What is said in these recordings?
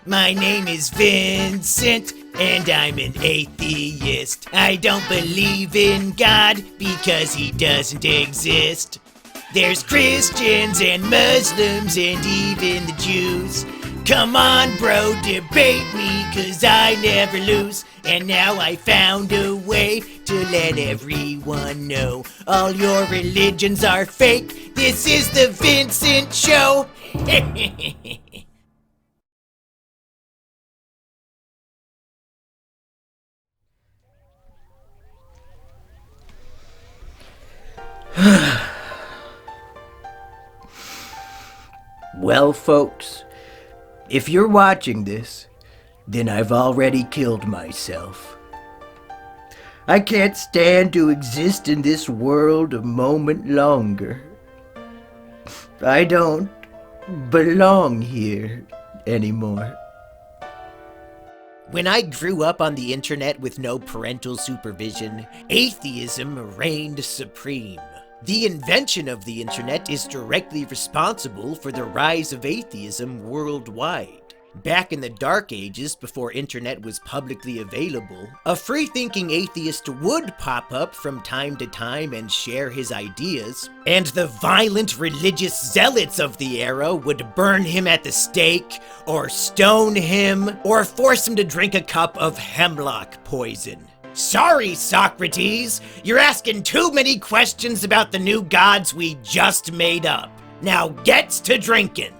My name is Vincent, and I'm an atheist. I don't believe in God because he doesn't exist. There's Christians and Muslims and even the Jews. Come on, bro, debate me, cause I never lose. And now I found a way to let everyone know all your religions are fake. This is the Vincent Show. Well, folks, if you're watching this, then I've already killed myself. I can't stand to exist in this world a moment longer. I don't belong here anymore. When I grew up on the internet with no parental supervision, atheism reigned supreme. The invention of the internet is directly responsible for the rise of atheism worldwide. Back in the dark ages, before internet was publicly available, a free-thinking atheist would pop up from time to time and share his ideas, and the violent religious zealots of the era would burn him at the stake, or stone him, or force him to drink a cup of hemlock poison. Sorry, Socrates, you're asking too many questions about the new gods we just made up. Now gets to drinking.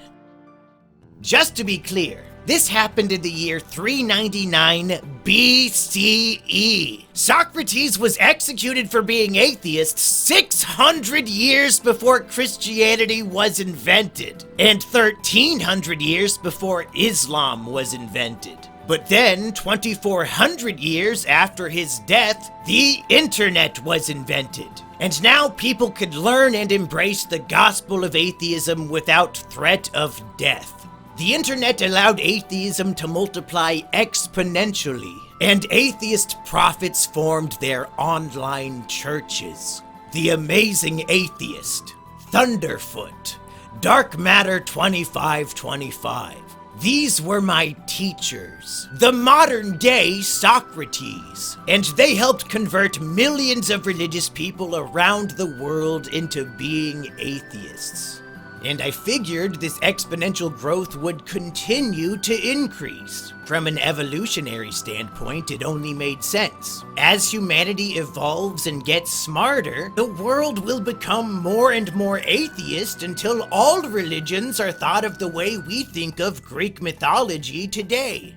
Just to be clear, this happened in the year 399 BCE. Socrates was executed for being atheist 600 years before Christianity was invented, and 1300 years before Islam was invented. But then, 2400 years after his death, the internet was invented. And now people could learn and embrace the gospel of atheism without threat of death. The internet allowed atheism to multiply exponentially, and atheist prophets formed their online churches. The Amazing Atheist, Thunderfoot, Dark Matter 2525. These were my teachers, the modern-day Socrates, and they helped convert millions of religious people around the world into being atheists. And I figured this exponential growth would continue to increase. From an evolutionary standpoint, it only made sense. As humanity evolves and gets smarter, the world will become more and more atheist until all religions are thought of the way we think of Greek mythology today.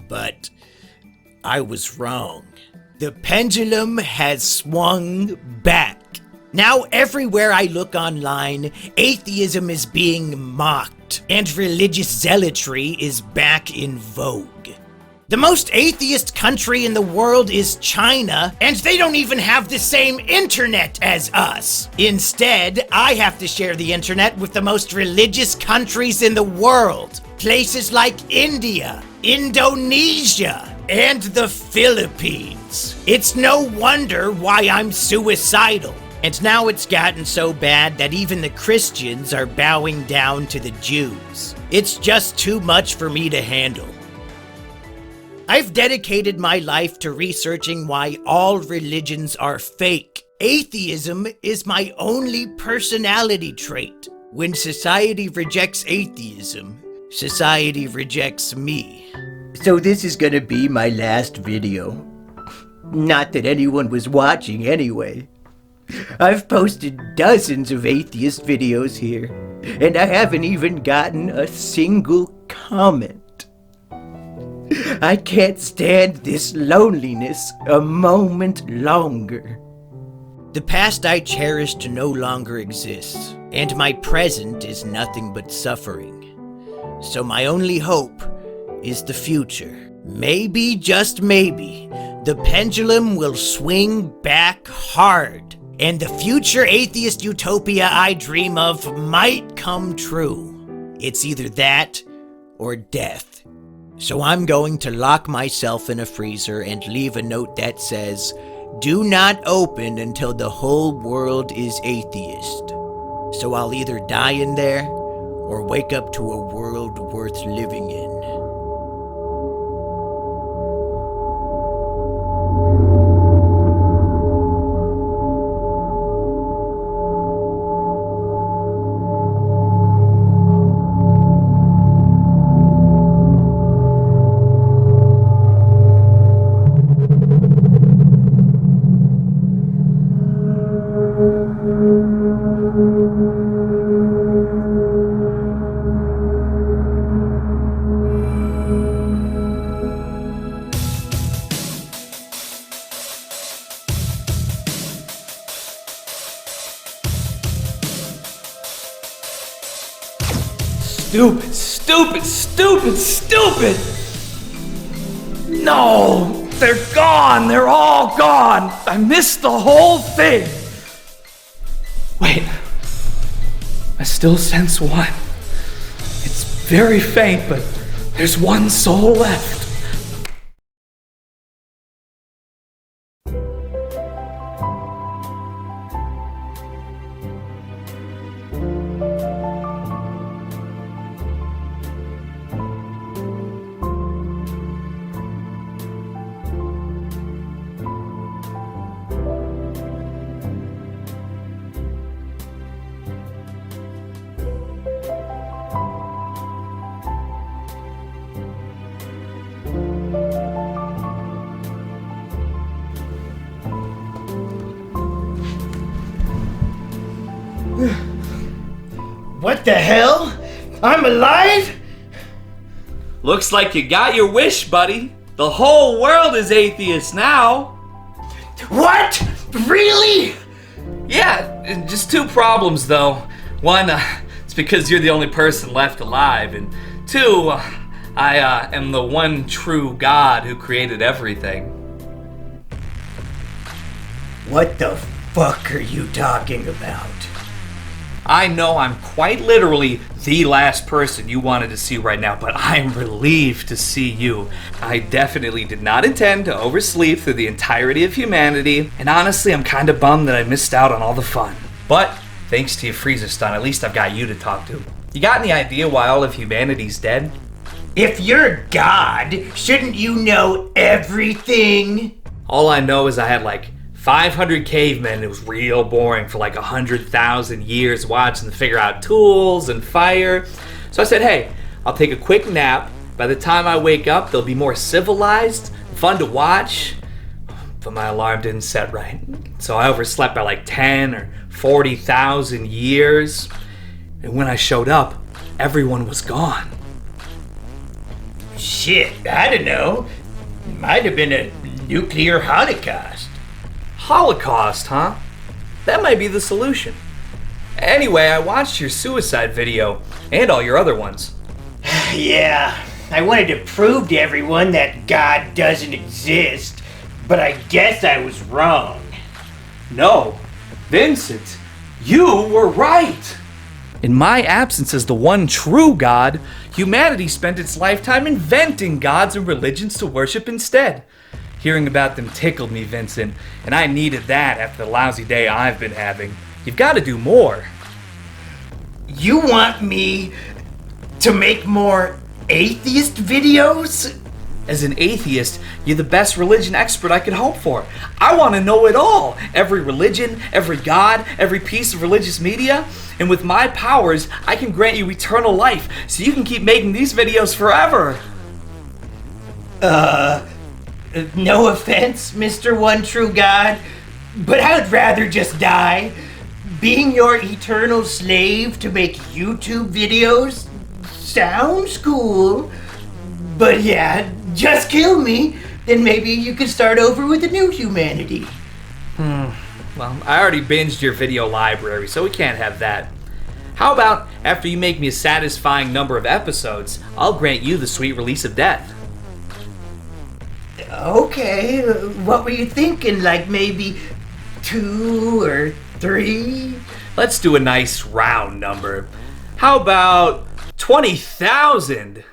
But I was wrong. The pendulum has swung back. Now everywhere I look online, atheism is being mocked, and religious zealotry is back in vogue. The most atheist country in the world is China, and they don't even have the same internet as us. Instead, I have to share the internet with the most religious countries in the world. Places like India, Indonesia, and the Philippines. It's no wonder why I'm suicidal. And now it's gotten so bad that even the Christians are bowing down to the Jews. It's just too much for me to handle. I've dedicated my life to researching why all religions are fake. Atheism is my only personality trait. When society rejects atheism, society rejects me. So this is gonna be my last video. Not that anyone was watching anyway. I've posted dozens of atheist videos here, and I haven't even gotten a single comment. I can't stand this loneliness a moment longer. The past I cherished no longer exists, and my present is nothing but suffering. So my only hope is the future. Maybe, just maybe, the pendulum will swing back hard. And the future atheist utopia I dream of might come true. It's either that or death. So I'm going to lock myself in a freezer and leave a note that says, "Do not open until the whole world is atheist." So I'll either die in there or wake up to a world worth living in. Stupid, stupid, stupid, stupid! No! They're gone! They're all gone! I missed the whole thing! Wait. I still sense one. It's very faint, but there's one soul left. What the hell? I'm alive? Looks like you got your wish, buddy. The whole world is atheist now. What? Really? Yeah, just two problems though. One, it's because you're the only person left alive, and two, I am the one true God who created everything. What the fuck are you talking about? I know I'm quite literally the last person you wanted to see right now, but I'm relieved to see you. I definitely did not intend to oversleep through the entirety of humanity, and honestly, I'm kind of bummed that I missed out on all the fun. But thanks to your freezer stun, at least I've got you to talk to. You got any idea why all of humanity's dead? If you're God, shouldn't you know everything? All I know is I had like 500 cavemen. It was real boring for like 100,000 years watching them figure out tools and fire. So I said, hey, I'll take a quick nap. By the time I wake up, they'll be more civilized, fun to watch. But my alarm didn't set right. So I overslept by like 10 or 40,000 years. And when I showed up, everyone was gone. Shit, I don't know. Might have been a nuclear holocaust. Holocaust, huh? That might be the solution. Anyway, I watched your suicide video and all your other ones. Yeah, I wanted to prove to everyone that God doesn't exist, but I guess I was wrong. No, Vincent, you were right. In my absence as the one true God, humanity spent its lifetime inventing gods and religions to worship instead. Hearing about them tickled me, Vincent, and I needed that after the lousy day I've been having. You've got to do more. You want me to make more atheist videos? As an atheist, you're the best religion expert I could hope for. I want to know it all. Every religion, every god, every piece of religious media. And with my powers, I can grant you eternal life, so you can keep making these videos forever. No offense, Mr. One True God, but I'd rather just die. Being your eternal slave to make YouTube videos sounds cool. But yeah, just kill me, then maybe you could start over with a new humanity. Well, I already binged your video library, so we can't have that. How about after you make me a satisfying number of episodes, I'll grant you the sweet release of death. Okay, what were you thinking? Like maybe 2 or 3? Let's do a nice round number. How about 20,000?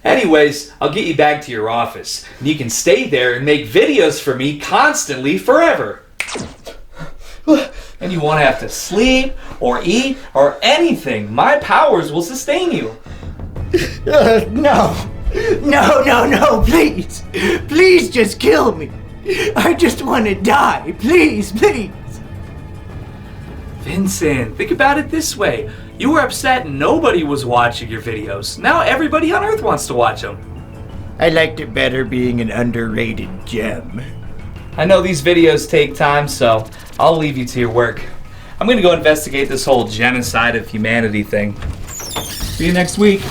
Anyways, I'll get you back to your office, and you can stay there and make videos for me constantly forever. And you won't have to sleep or eat or anything. My powers will sustain you. No, please. Please just kill me. I just want to die. Please. Vincent, think about it this way. You were upset nobody was watching your videos. Now everybody on Earth wants to watch them. I liked it better being an underrated gem. I know these videos take time, so I'll leave you to your work. I'm gonna go investigate this whole genocide of humanity thing. See you next week.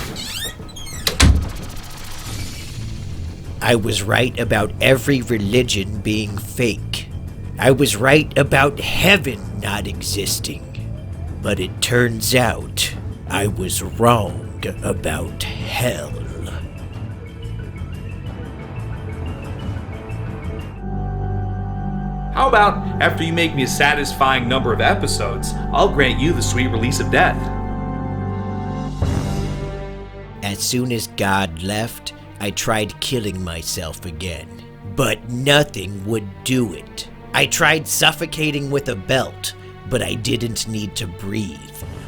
I was right about every religion being fake. I was right about heaven not existing, but it turns out I was wrong about hell. How about after you make me a satisfying number of episodes, I'll grant you the sweet release of death. As soon as God left, I tried killing myself again, but nothing would do it. I tried suffocating with a belt, but I didn't need to breathe.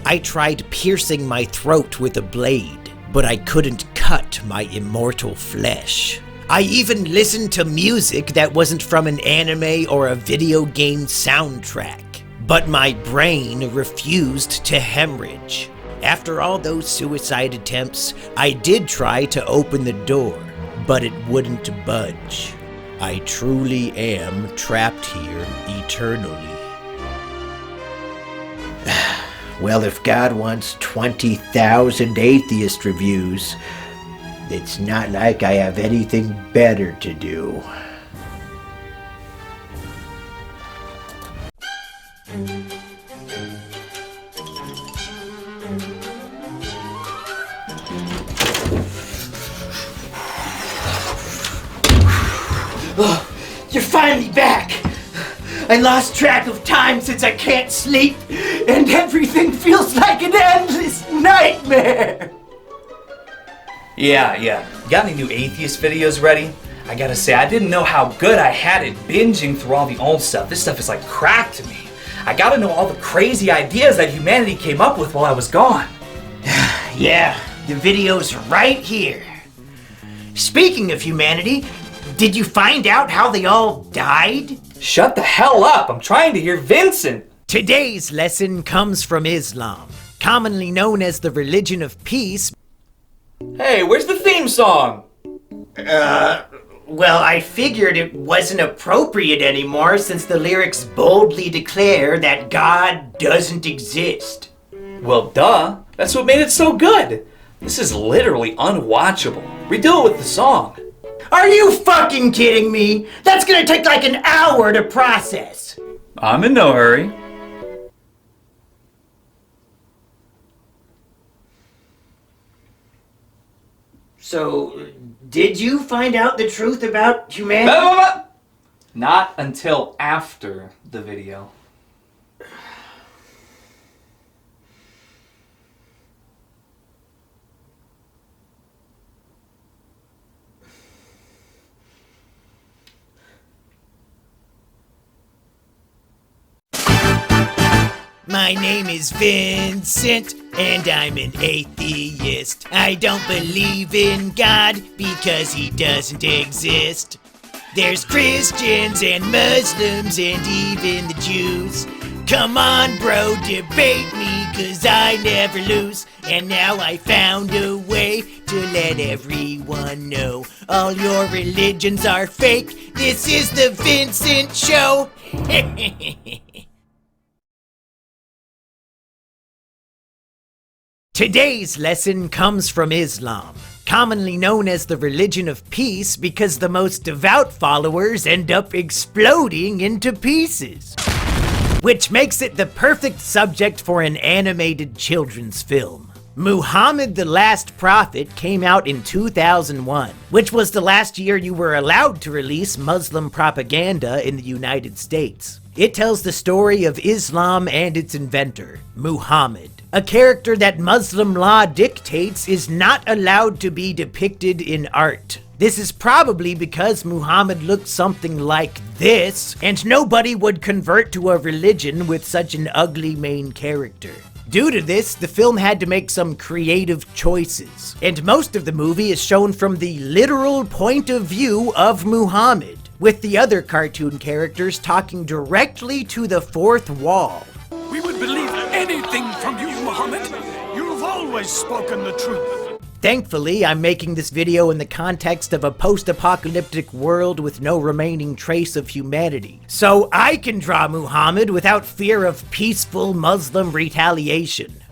I tried piercing my throat with a blade, but I couldn't cut my immortal flesh. I even listened to music that wasn't from an anime or a video game soundtrack, but my brain refused to hemorrhage. After all those suicide attempts, I did try to open the door, but it wouldn't budge. I truly am trapped here eternally. Well, if God wants 20,000 atheist reviews, it's not like I have anything better to do. Oh, you're finally back! I lost track of time since I can't sleep, and everything feels like an endless nightmare! Yeah. Got any new Atheist videos ready? I gotta say, I didn't know how good I had it binging through all the old stuff. This stuff is like crack to me. I gotta know all the crazy ideas that humanity came up with while I was gone. Yeah, the video's right here. Speaking of humanity, did you find out how they all died? Shut the hell up, I'm trying to hear Vincent. Today's lesson comes from Islam, commonly known as the religion of peace. Hey, where's the theme song? Well, I figured it wasn't appropriate anymore since the lyrics boldly declare that God doesn't exist. Well, duh. That's what made it so good. This is literally unwatchable. Redo it with the song. Are you fucking kidding me? That's gonna take like an hour to process. I'm in no hurry. So, did you find out the truth about humanity? Not until after the video. My name is Vincent, and I'm an atheist. I don't believe in God because he doesn't exist. There's Christians and Muslims and even the Jews. Come on, bro, debate me, cause I never lose. And now I found a way to let everyone know all your religions are fake. This is the Vincent Show. Today's lesson comes from Islam, commonly known as the religion of peace because the most devout followers end up exploding into pieces, which makes it the perfect subject for an animated children's film. Muhammad the Last Prophet came out in 2001, which was the last year you were allowed to release Muslim propaganda in the United States. It tells the story of Islam and its inventor, Muhammad, a character that Muslim law dictates is not allowed to be depicted in art. This is probably because Muhammad looked something like this, and nobody would convert to a religion with such an ugly main character. Due to this, the film had to make some creative choices, and most of the movie is shown from the literal point of view of Muhammad, with the other cartoon characters talking directly to the fourth wall. We would believe anything from you, Muhammad. You've always spoken the truth. Thankfully, I'm making this video in the context of a post-apocalyptic world with no remaining trace of humanity, so I can draw Muhammad without fear of peaceful Muslim retaliation.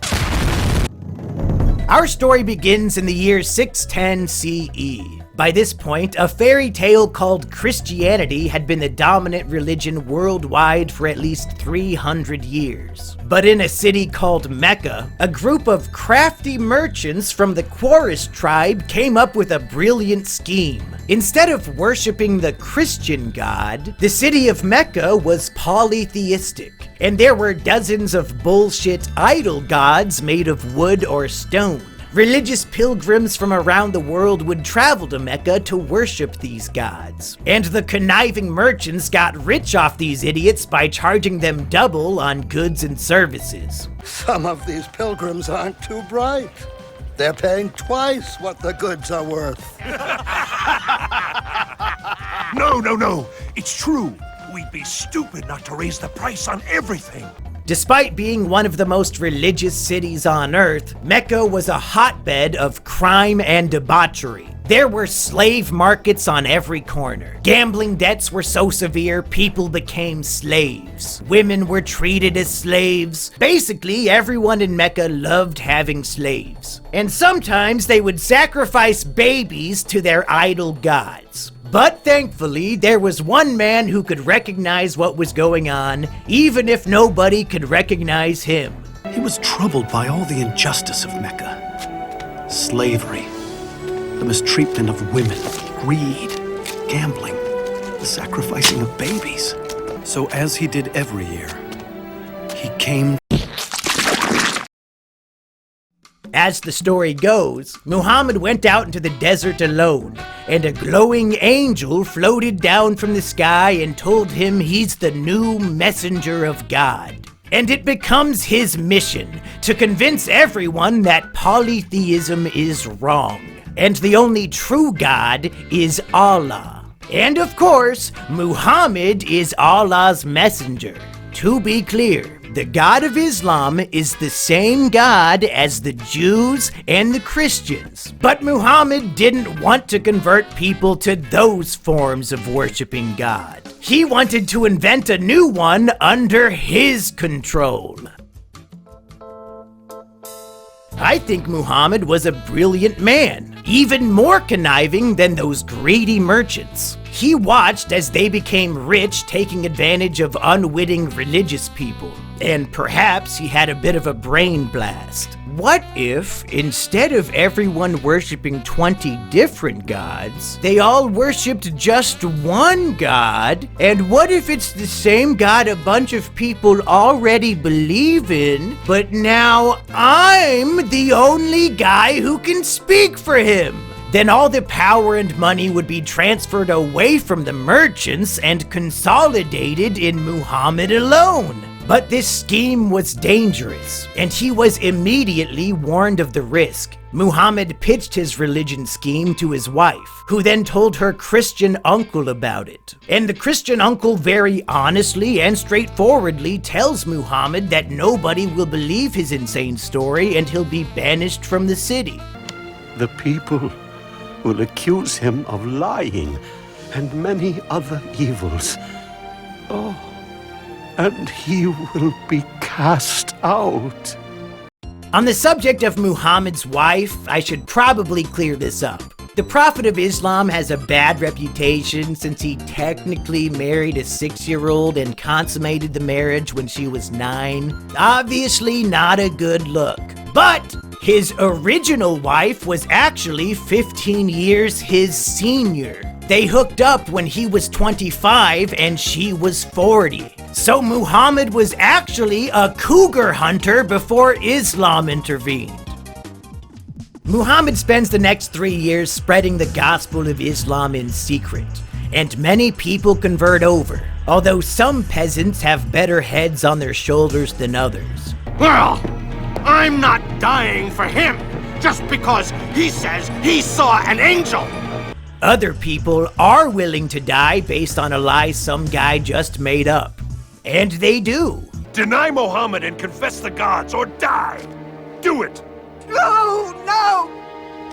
Our story begins in the year 610 CE. By this point, a fairy tale called Christianity had been the dominant religion worldwide for at least 300 years. But in a city called Mecca, a group of crafty merchants from the Quraysh tribe came up with a brilliant scheme. Instead of worshipping the Christian God, the city of Mecca was polytheistic, and there were dozens of bullshit idol gods made of wood or stone. Religious pilgrims from around the world would travel to Mecca to worship these gods. And the conniving merchants got rich off these idiots by charging them double on goods and services. Some of these pilgrims aren't too bright. They're paying twice what the goods are worth. No. It's true. We'd be stupid not to raise the price on everything. Despite being one of the most religious cities on Earth, Mecca was a hotbed of crime and debauchery. There were slave markets on every corner. Gambling debts were so severe, people became slaves. Women were treated as slaves. Basically, everyone in Mecca loved having slaves. And sometimes they would sacrifice babies to their idol gods. But thankfully, there was one man who could recognize what was going on, even if nobody could recognize him. He was troubled by all the injustice of Mecca. Slavery, the mistreatment of women, greed, gambling, the sacrificing of babies. So as he did every year, he came. As the story goes, Muhammad went out into the desert alone, and a glowing angel floated down from the sky and told him he's the new messenger of God. And it becomes his mission to convince everyone that polytheism is wrong, and the only true God is Allah. And of course, Muhammad is Allah's messenger. To be clear, the God of Islam is the same God as the Jews and the Christians. But Muhammad didn't want to convert people to those forms of worshiping God. He wanted to invent a new one under his control. I think Muhammad was a brilliant man, even more conniving than those greedy merchants. He watched as they became rich, taking advantage of unwitting religious people. And perhaps he had a bit of a brain blast. What if, instead of everyone worshipping 20 different gods, they all worshipped just one god? And what if it's the same god a bunch of people already believe in, but now I'm the only guy who can speak for him? Then all the power and money would be transferred away from the merchants and consolidated in Muhammad alone. But this scheme was dangerous, and he was immediately warned of the risk. Muhammad pitched his religion scheme to his wife, who then told her Christian uncle about it. And the Christian uncle very honestly and straightforwardly tells Muhammad that nobody will believe his insane story and he'll be banished from the city. The people will accuse him of lying and many other evils. Oh, and he will be cast out. On the subject of Muhammad's wife, I should probably clear this up. The Prophet of Islam has a bad reputation since he technically married a 6-year-old and consummated the marriage when she was 9. Obviously not a good look. But his original wife was actually 15 years his senior. They hooked up when he was 25 and she was 40. So Muhammad was actually a cougar hunter before Islam intervened. Muhammad spends the next 3 years spreading the gospel of Islam in secret, and many people convert over, although some peasants have better heads on their shoulders than others. Well, I'm not dying for him just because he says he saw an angel. Other people are willing to die based on a lie some guy just made up. And they do. Deny Mohammed and confess the gods or die. Do it. No!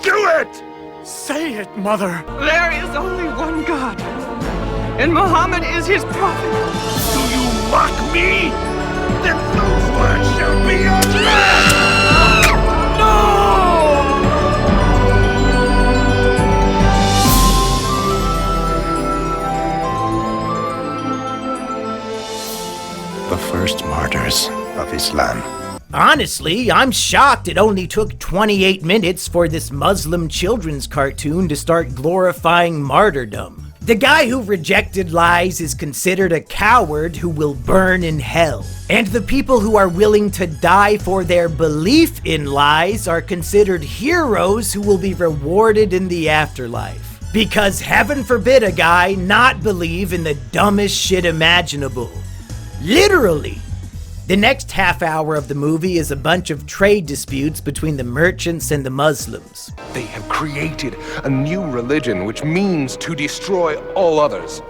Do it! Say it, Mother. There is only one God, and Muhammad is his prophet. Do you mock me? Then those words shall be your last! No! of Islam. Honestly, I'm shocked it only took 28 minutes for this Muslim children's cartoon to start glorifying martyrdom. The guy who rejected lies is considered a coward who will burn in hell. And the people who are willing to die for their belief in lies are considered heroes who will be rewarded in the afterlife. Because heaven forbid a guy not believe in the dumbest shit imaginable. Literally. The next half hour of the movie is a bunch of trade disputes between the merchants and the Muslims. They have created a new religion which means to destroy all others.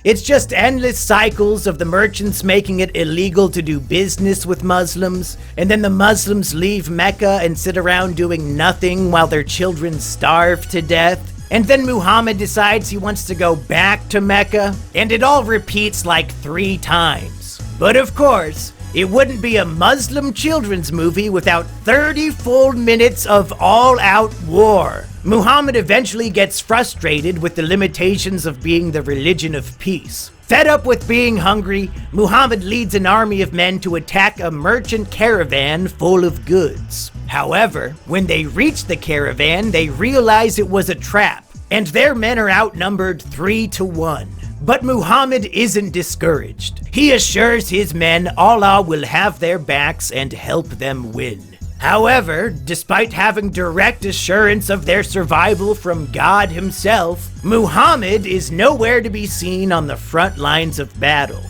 It's just endless cycles of the merchants making it illegal to do business with Muslims, and then the Muslims leave Mecca and sit around doing nothing while their children starve to death. And then Muhammad decides he wants to go back to Mecca, and it all repeats like 3 times. But of course, it wouldn't be a Muslim children's movie without 30 full minutes of all-out war. Muhammad eventually gets frustrated with the limitations of being the religion of peace. Fed up with being hungry, Muhammad leads an army of men to attack a merchant caravan full of goods. However, when they reach the caravan, they realize it was a trap, and their men are outnumbered 3-1. But Muhammad isn't discouraged. He assures his men Allah will have their backs and help them win. However, despite having direct assurance of their survival from God himself, Muhammad is nowhere to be seen on the front lines of battle.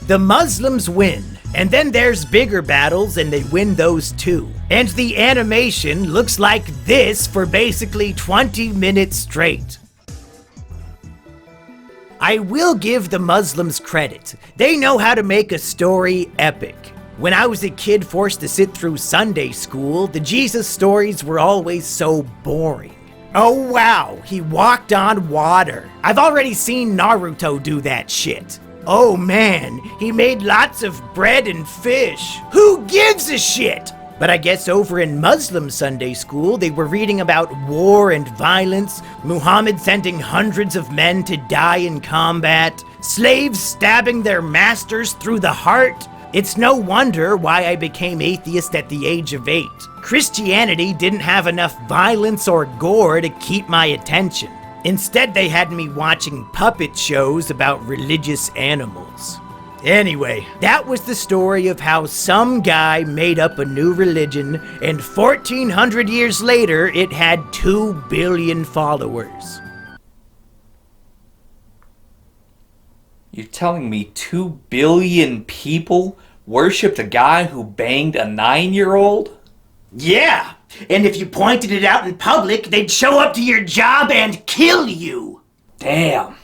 The Muslims win, and then there's bigger battles and they win those too. And the animation looks like this for basically 20 minutes straight. I will give the Muslims credit. They know how to make a story epic. When I was a kid forced to sit through Sunday school, the Jesus stories were always so boring. Oh wow, he walked on water. I've already seen Naruto do that shit. Oh man, he made lots of bread and fish. Who gives a shit? But I guess over in Muslim Sunday school, they were reading about war and violence, Muhammad sending hundreds of men to die in combat, slaves stabbing their masters through the heart. It's no wonder why I became atheist at the age of 8. Christianity didn't have enough violence or gore to keep my attention. Instead, they had me watching puppet shows about religious animals. Anyway, that was the story of how some guy made up a new religion, and 1,400 years later, it had 2 billion followers. You're telling me 2 billion people worshipped a guy who banged a 9-year-old? Yeah, and if you pointed it out in public, they'd show up to your job and kill you. Damn.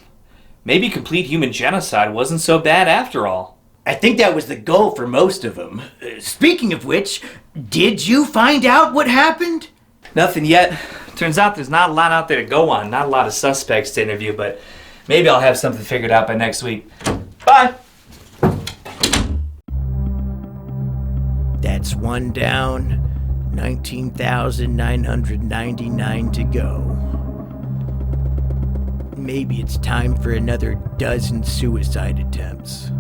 Maybe complete human genocide wasn't so bad after all. I think that was the goal for most of them. Speaking of which, did you find out what happened? Nothing yet. Turns out there's not a lot out there to go on, not a lot of suspects to interview, but maybe I'll have something figured out by next week. Bye! That's 1 down, 19,999 to go. Maybe it's time for another dozen suicide attempts.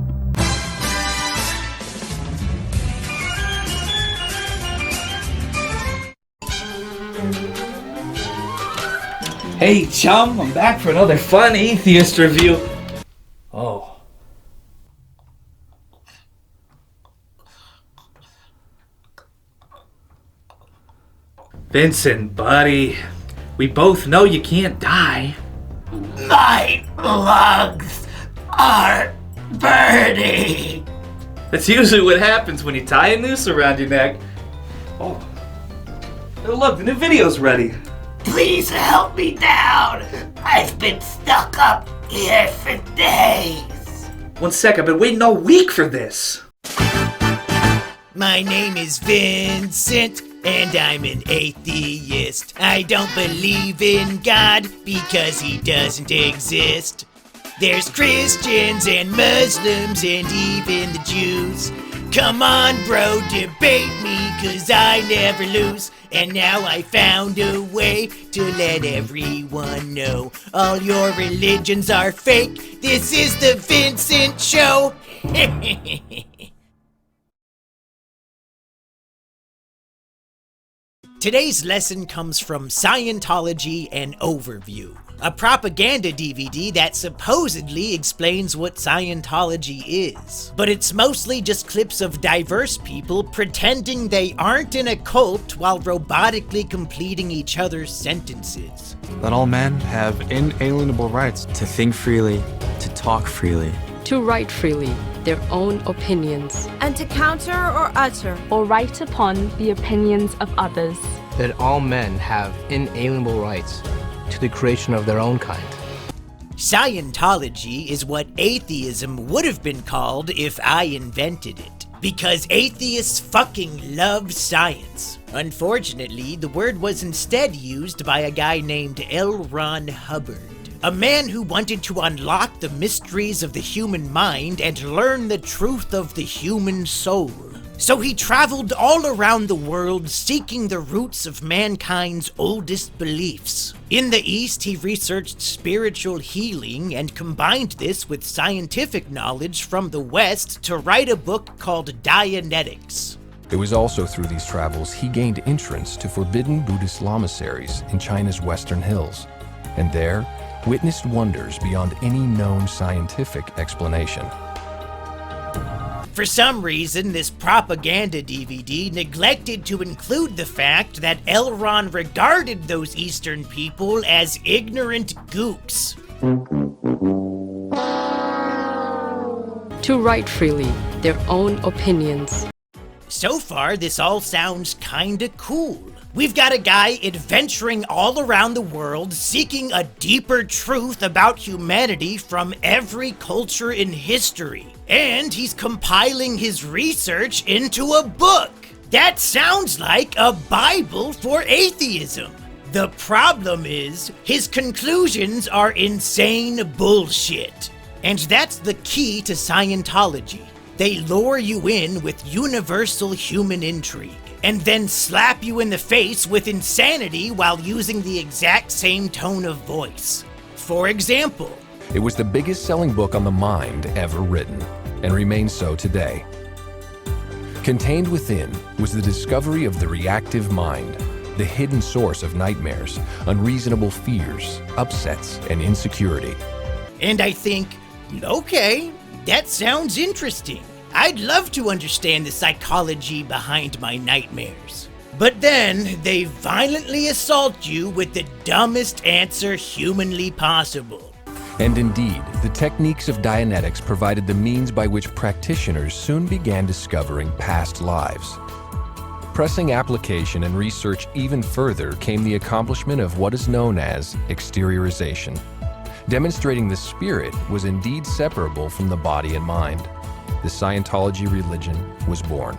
Hey chum, I'm back for another fun Atheist review. Oh. Vincent, buddy, we both know you can't die. My lungs are burning. That's usually what happens when you tie a noose around your neck. Oh look, the new video's ready. Please help me down. I've been stuck up here for days. 1 sec, I've been waiting all week for this. My name is Vincent, and I'm an atheist. I don't believe in God because he doesn't exist. There's Christians and Muslims and even the Jews. Come on, bro, debate me, cause I never lose. And now I found a way to let everyone know all your religions are fake. This is the Vincent Show. Today's lesson comes from Scientology An Overview, a propaganda DVD that supposedly explains what Scientology is. But it's mostly just clips of diverse people pretending they aren't in a cult while robotically completing each other's sentences. That all men have inalienable rights to think freely, to talk freely, to write freely their own opinions, and to counter or utter or write upon the opinions of others. That all men have inalienable rights to the creation of their own kind. Scientology is what atheism would have been called if I invented it, because atheists fucking love science. Unfortunately, the word was instead used by a guy named L. Ron Hubbard, a man who wanted to unlock the mysteries of the human mind and learn the truth of the human soul. So he traveled all around the world seeking the roots of mankind's oldest beliefs. In the East, he researched spiritual healing and combined this with scientific knowledge from the West to write a book called Dianetics. It was also through these travels he gained entrance to forbidden Buddhist lamaseries in China's western hills, and there witnessed wonders beyond any known scientific explanation. For some reason, this propaganda DVD neglected to include the fact that L. Ron regarded those Eastern people as ignorant gooks. To write freely their own opinions. So far, this all sounds kinda cool. We've got a guy adventuring all around the world seeking a deeper truth about humanity from every culture in history. And he's compiling his research into a book. That sounds like a Bible for atheism. The problem is, his conclusions are insane bullshit. And that's the key to Scientology. They lure you in with universal human intrigue, and then slap you in the face with insanity while using the exact same tone of voice. For example, it was the biggest selling book on the mind ever written, and remains so today. Contained within was the discovery of the reactive mind, the hidden source of nightmares, unreasonable fears, upsets, and insecurity. And I think, okay, that sounds interesting. I'd love to understand the psychology behind my nightmares. But then, they violently assault you with the dumbest answer humanly possible. And indeed, the techniques of Dianetics provided the means by which practitioners soon began discovering past lives. Pressing application and research even further came the accomplishment of what is known as exteriorization, demonstrating the spirit was indeed separable from the body and mind. The Scientology religion was born.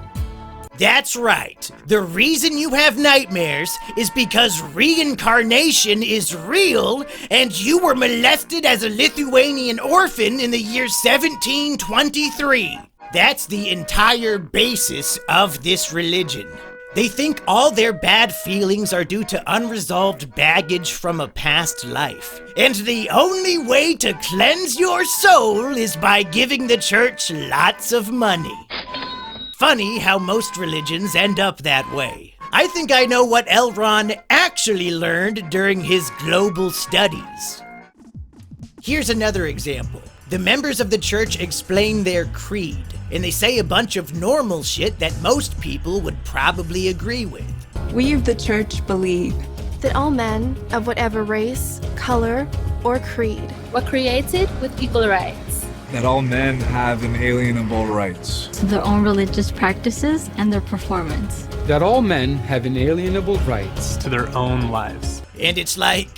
That's right. The reason you have nightmares is because reincarnation is real and you were molested as a Lithuanian orphan in the year 1723. That's the entire basis of this religion. They think all their bad feelings are due to unresolved baggage from a past life. And the only way to cleanse your soul is by giving the church lots of money. Funny how most religions end up that way. I think I know what L. Ron actually learned during his global studies. Here's another example. The members of the church explain their creed, and they say a bunch of normal shit that most people would probably agree with. We of the church believe that all men of whatever race, color, or creed were created with equal rights. That all men have inalienable rights to their own religious practices and their performance. That all men have inalienable rights to their own lives. And it's like,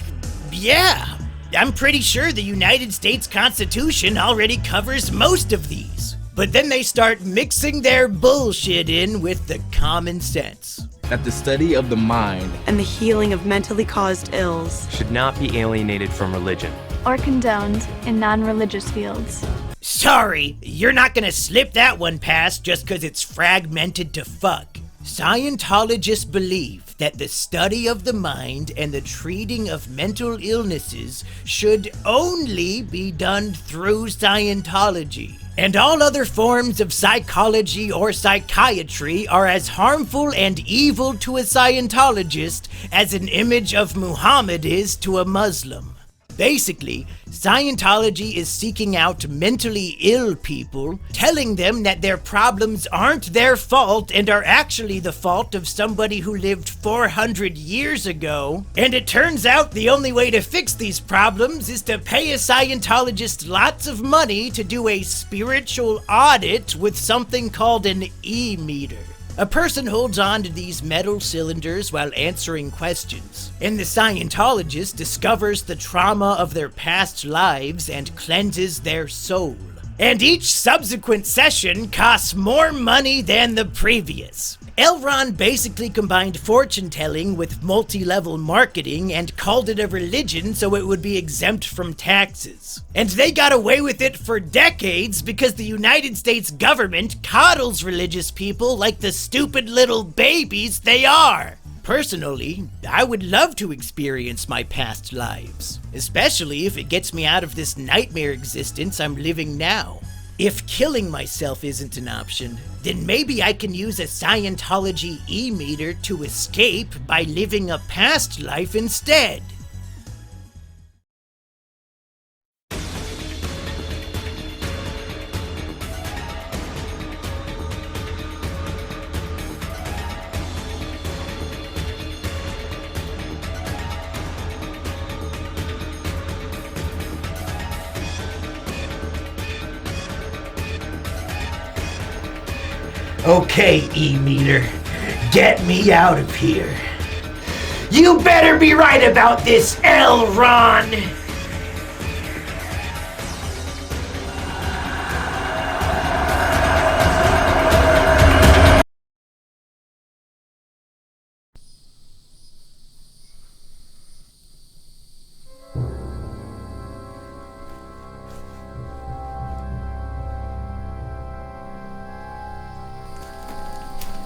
yeah, I'm pretty sure the United States Constitution already covers most of these. But then they start mixing their bullshit in with the common sense. That the study of the mind and the healing of mentally caused ills should not be alienated from religion or condoned in non-religious fields. Sorry, you're not gonna slip that one past just because it's fragmented to fuck. Scientologists believe that the study of the mind and the treating of mental illnesses should only be done through Scientology. And all other forms of psychology or psychiatry are as harmful and evil to a Scientologist as an image of Muhammad is to a Muslim. Basically, Scientology is seeking out mentally ill people, telling them that their problems aren't their fault and are actually the fault of somebody who lived 400 years ago. And it turns out the only way to fix these problems is to pay a Scientologist lots of money to do a spiritual audit with something called an e-meter. A person holds on to these metal cylinders while answering questions, and the Scientologist discovers the trauma of their past lives and cleanses their soul. And each subsequent session costs more money than the previous. L. Ron basically combined fortune-telling with multi-level marketing and called it a religion so it would be exempt from taxes. And they got away with it for decades because the United States government coddles religious people like the stupid little babies they are. Personally, I would love to experience my past lives, especially if it gets me out of this nightmare existence I'm living now. If killing myself isn't an option, then maybe I can use a Scientology e-meter to escape by living a past life instead. Okay, e-meter, get me out of here. You better be right about this, L. Ron!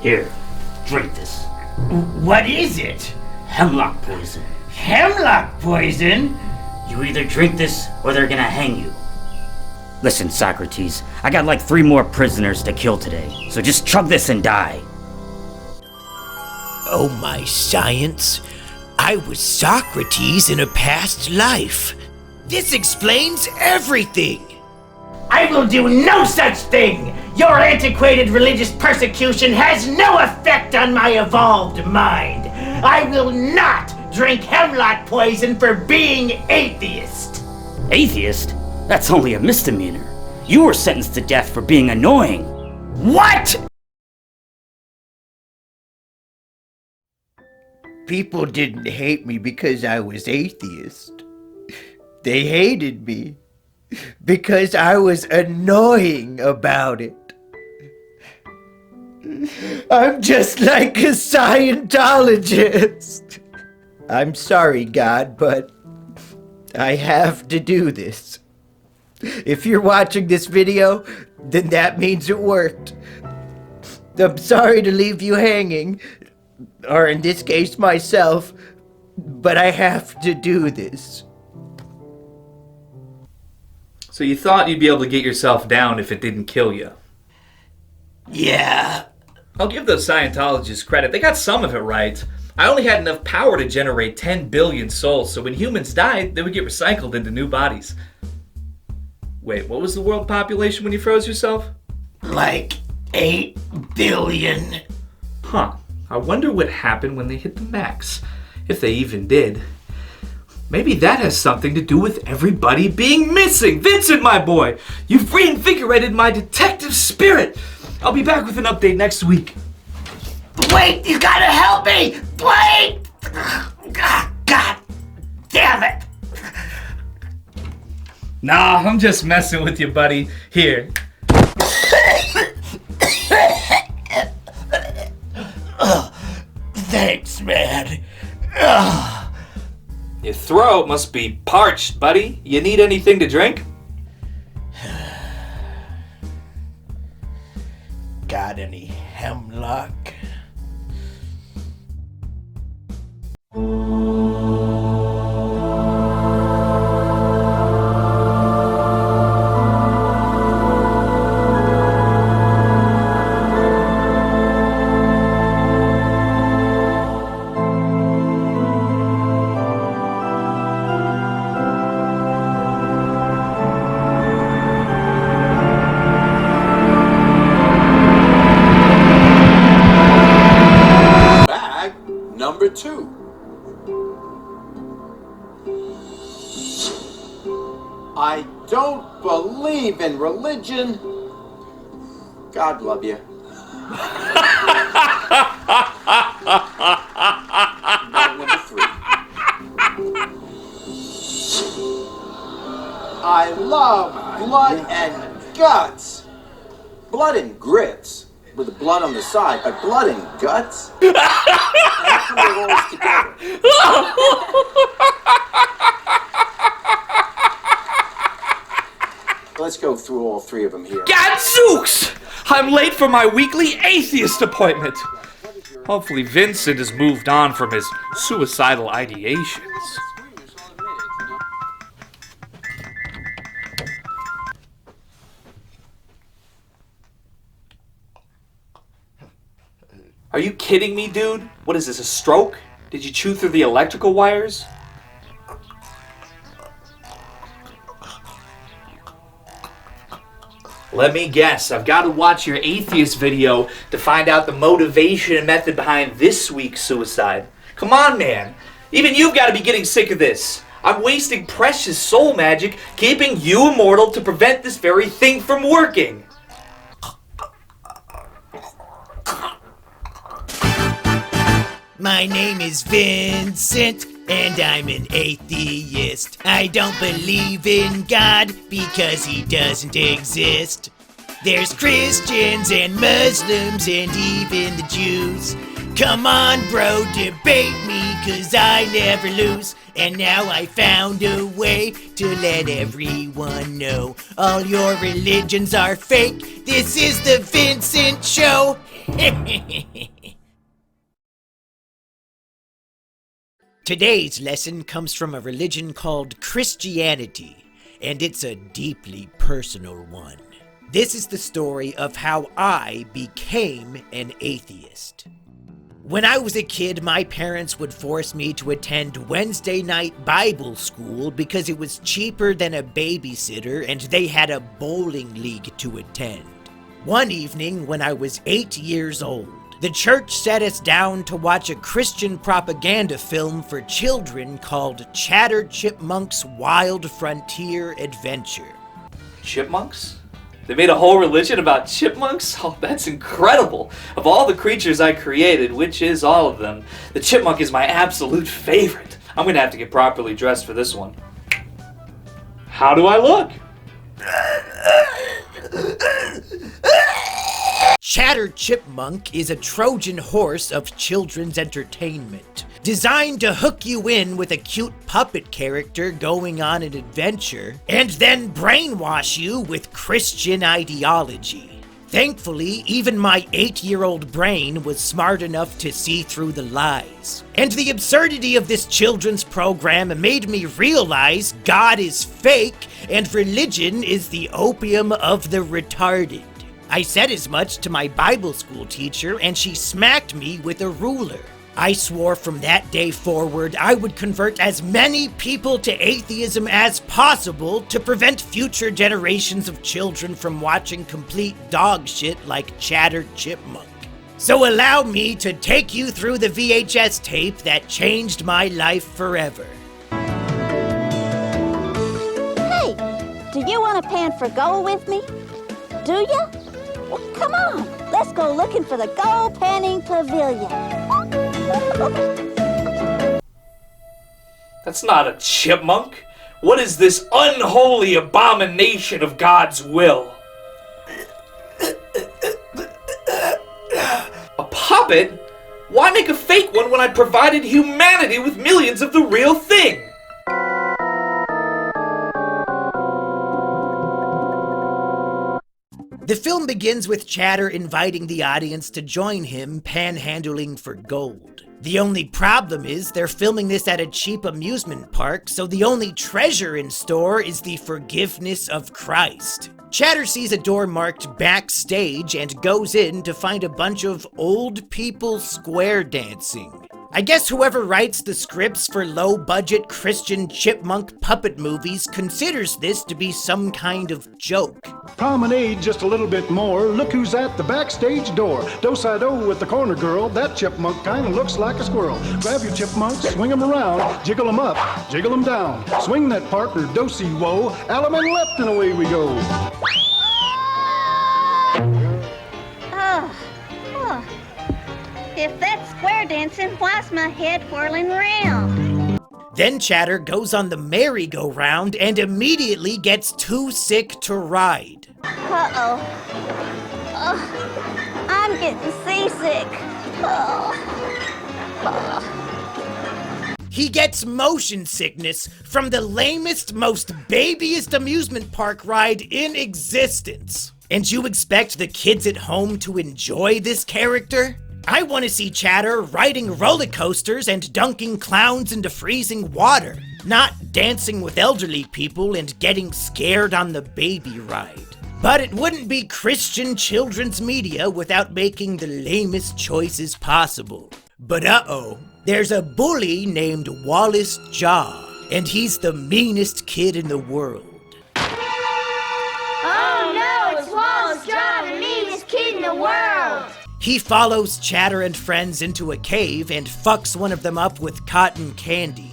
Here, drink this. What is it? Hemlock poison. Hemlock poison? You either drink this or they're gonna hang you. Listen, Socrates, I got like 3 more prisoners to kill today, so just chug this and die. Oh my science, I was Socrates in a past life. This explains everything. I will do no such thing! Your antiquated religious persecution has no effect on my evolved mind. I will not drink hemlock poison for being atheist. Atheist? That's only a misdemeanor. You were sentenced to death for being annoying. What? People didn't hate me because I was atheist. They hated me because I was annoying about it. I'm just like a Scientologist. I'm sorry, God, but I have to do this. If you're watching this video, then that means it worked. I'm sorry to leave you hanging, or in this case, myself, but I have to do this. So you thought you'd be able to get yourself down if it didn't kill you? Yeah. I'll give those Scientologists credit. They got some of it right. I only had enough power to generate 10 billion souls, so when humans died, they would get recycled into new bodies. Wait, what was the world population when you froze yourself? Like 8 billion. Huh. I wonder what happened when they hit the max. If they even did. Maybe that has something to do with everybody being missing. Vincent, my boy, you've reinvigorated my detective spirit. I'll be back with an update next week. Wait, you gotta help me! Wait! God damn it! Nah, I'm just messing with you, buddy. Here. Thanks, man. Your throat must be parched, buddy. You need anything to drink? Got any hemlock? number 2. I don't believe in religion. God love you. Number 3. I love blood and guts. Blood and grits, with the blood on the side, but blood and guts? And put it all together. Let's go through all 3 of them here. Gadzooks! I'm late for my weekly atheist appointment. Hopefully Vincent has moved on from his suicidal ideations. Are you kidding me, dude? What is this, a stroke? Did you chew through the electrical wires? Let me guess, I've got to watch your atheist video to find out the motivation and method behind this week's suicide. Come on, man. Even you've got to be getting sick of this. I'm wasting precious soul magic keeping you immortal to prevent this very thing from working. My name is Vincent, and I'm an atheist. I don't believe in God because he doesn't exist. There's Christians and Muslims and even the Jews. Come on, bro, debate me, cause I never lose. And now I found a way to let everyone know all your religions are fake. This is the Vincent Show. Today's lesson comes from a religion called Christianity, and it's a deeply personal one. This is the story of how I became an atheist. When I was a kid, my parents would force me to attend Wednesday night Bible school because it was cheaper than a babysitter and they had a bowling league to attend. One evening, when I was 8 years old, the church sat us down to watch a Christian propaganda film for children called Chatter Chipmunk's Wild Frontier Adventure. Chipmunks? They made a whole religion about chipmunks? Oh, that's incredible. Of all the creatures I created, which is all of them, the chipmunk is my absolute favorite. I'm gonna have to get properly dressed for this one. How do I look? Chatter Chipmunk is a Trojan horse of children's entertainment, designed to hook you in with a cute puppet character going on an adventure, and then brainwash you with Christian ideology. Thankfully, even my 8-year-old brain was smart enough to see through the lies. And the absurdity of this children's program made me realize God is fake and religion is the opium of the retarded. I said as much to my Bible school teacher, and she smacked me with a ruler. I swore from that day forward I would convert as many people to atheism as possible to prevent future generations of children from watching complete dog shit like Chatter Chipmunk. So allow me to take you through the VHS tape that changed my life forever. Hey, do you want to pan for gold with me? Do you? Well, come on, let's go looking for the gold panning pavilion. That's not a chipmunk. What is this unholy abomination of God's will? A puppet? Why make a fake one when I provided humanity with millions of the real thing? The film begins with Chatter inviting the audience to join him panhandling for gold. The only problem is they're filming this at a cheap amusement park, so the only treasure in store is the forgiveness of Christ. Chatter sees a door marked backstage and goes in to find a bunch of old people square dancing. I guess whoever writes the scripts for low-budget Christian chipmunk puppet movies considers this to be some kind of joke. Promenade just a little bit more. Look who's at the backstage door. Do-si-do with the corner girl. That chipmunk kind of looks like a squirrel. Grab your chipmunks, swing them around, jiggle them up, jiggle them down. Swing that partner, do-si-wo, element left and away we go. If that's square dancing, why's my head whirling round? Then Chatter goes on the merry-go-round and immediately gets too sick to ride. Uh-oh. I'm getting seasick. He gets motion sickness from the lamest, most babyest amusement park ride in existence. And you expect the kids at home to enjoy this character? I want to see Chatter riding roller coasters and dunking clowns into freezing water, not dancing with elderly people and getting scared on the baby ride. But it wouldn't be Christian children's media without making the lamest choices possible. But uh-oh, there's a bully named Wallace Jaw, and he's the meanest kid in the world. Oh no, it's Wallace Jaw, the meanest kid in the world! He follows Chatter and friends into a cave and fucks one of them up with cotton candy.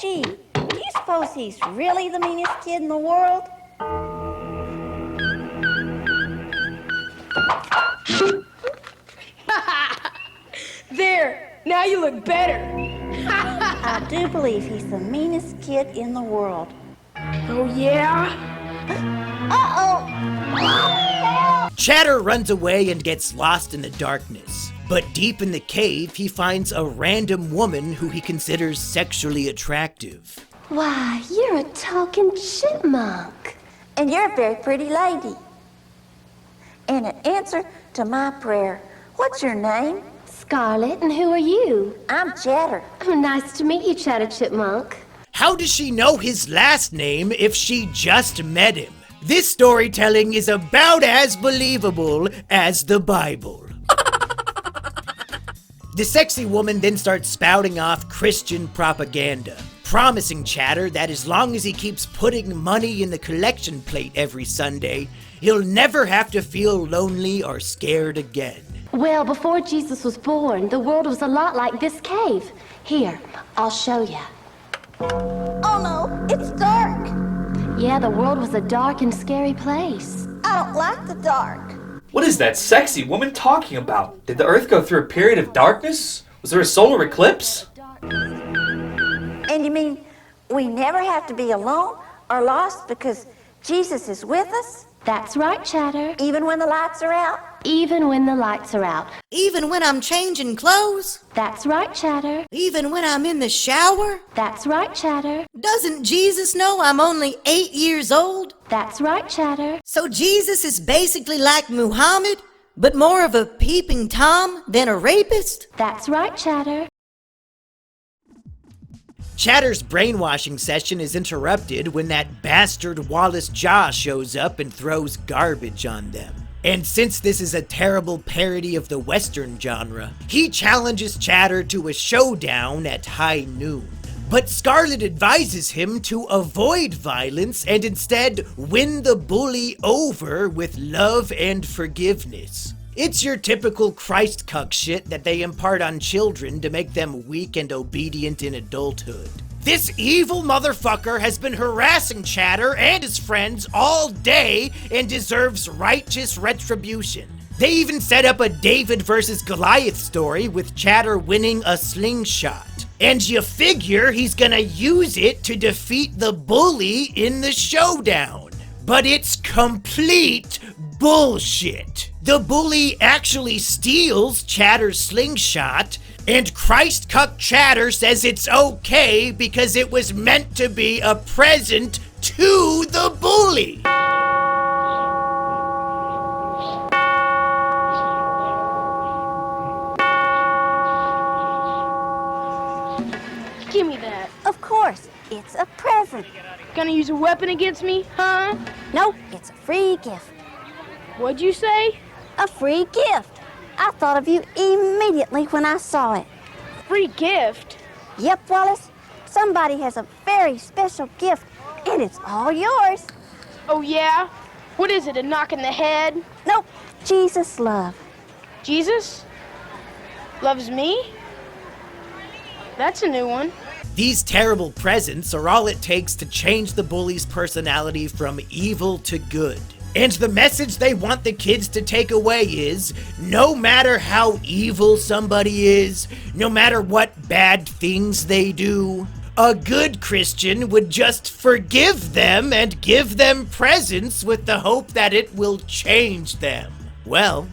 Gee, do you suppose he's really the meanest kid in the world? There, now you look better. I do believe he's the meanest kid in the world. Oh yeah? Uh-oh! Chatter runs away and gets lost in the darkness. But deep in the cave, he finds a random woman who he considers sexually attractive. Why, you're a talking chipmunk. And you're a very pretty lady. And in answer to my prayer, what's your name? Scarlet, and who are you? I'm Chatter. Oh, nice to meet you, Chatter Chipmunk. How does she know his last name if she just met him? This storytelling is about as believable as the Bible. The sexy woman then starts spouting off Christian propaganda, promising Chatter that as long as he keeps putting money in the collection plate every Sunday, he'll never have to feel lonely or scared again. Well, before Jesus was born, the world was a lot like this cave. Here, I'll show you. Oh no, it's dark. Yeah, the world was a dark and scary place. I don't like the dark. What is that sexy woman talking about? Did the Earth go through a period of darkness? Was there a solar eclipse? And you mean we never have to be alone or lost because Jesus is with us? That's right, Chatter. Even when the lights are out? Even when the lights are out. Even when I'm changing clothes? That's right, Chatter. Even when I'm in the shower? That's right, Chatter. Doesn't Jesus know I'm only 8 years old? That's right, Chatter. So Jesus is basically like Muhammad, but more of a peeping Tom than a rapist? That's right, Chatter. Chatter's brainwashing session is interrupted when that bastard Wallace Jaw shows up and throws garbage on them. And since this is a terrible parody of the Western genre, he challenges Chatter to a showdown at high noon. But Scarlet advises him to avoid violence and instead win the bully over with love and forgiveness. It's your typical Christ cuck shit that they impart on children to make them weak and obedient in adulthood. This evil motherfucker has been harassing Chatter and his friends all day and deserves righteous retribution. They even set up a David versus Goliath story with Chatter winning a slingshot. And you figure he's gonna use it to defeat the bully in the showdown. But it's complete bullshit. The bully actually steals Chatter's slingshot, and Christ Cuck Chatter says it's okay because it was meant to be a present to the bully. Give me that. Of course, it's a present. Gonna use a weapon against me, huh? No, it's a free gift. What'd you say? A free gift. I thought of you immediately when I saw it. Free gift? Yep, Wallace. Somebody has a very special gift, and it's all yours. Oh, yeah? What is it, a knock in the head? Nope. Jesus' love. Jesus? Loves me? That's a new one. These terrible presents are all it takes to change the bully's personality from evil to good. And the message they want the kids to take away is, no matter how evil somebody is, no matter what bad things they do, a good Christian would just forgive them and give them presents with the hope that it will change them. Well,